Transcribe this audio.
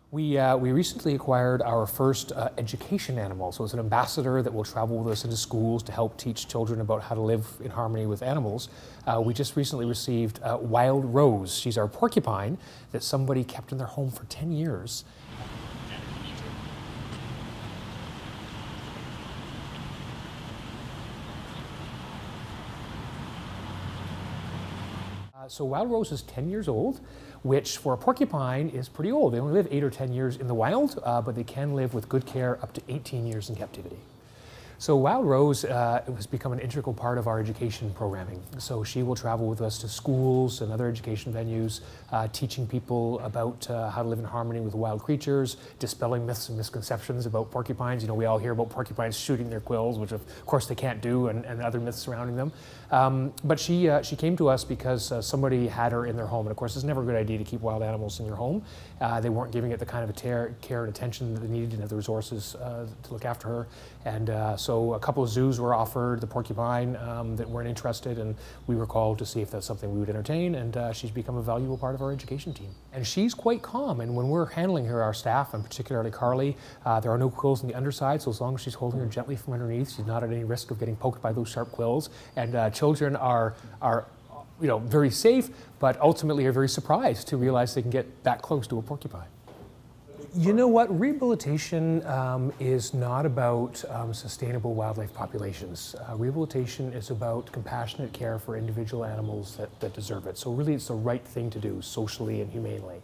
We recently acquired our first education animal. So it's an ambassador that will travel with us into schools to help teach children about how to live in harmony with animals. We just recently received Wild Rose. She's our porcupine that somebody kept in their home for 10 years. So Wild Rose is 10 years old, which for a porcupine is pretty old. They only live 8 or 10 years in the wild, but they can live with good care up to 18 years in captivity. So Wild Rose has become an integral part of our education programming. So she will travel with us to schools and other education venues, teaching people about how to live in harmony with wild creatures, dispelling myths and misconceptions about porcupines. You know, we all hear about porcupines shooting their quills, which of course they can't do, and other myths surrounding them. But she came to us because somebody had her in their home. And of course, it's never a good idea to keep wild animals in your home. They weren't giving it the kind of care and attention that they needed, didn't have the resources to look after her. And so a couple of zoos were offered the porcupine that weren't interested, and we were called to see if that's something we would entertain, and she's become a valuable part of our education team. And she's quite calm, and when we're handling her, our staff, and particularly Carly, there are no quills on the underside, so as long as she's holding her gently from underneath, she's not at any risk of getting poked by those sharp quills. And children are very safe, but ultimately are very surprised to realize they can get that close to a porcupine. You know what, rehabilitation is not about sustainable wildlife populations. Rehabilitation is about compassionate care for individual animals that deserve it. So really it's the right thing to do socially and humanely.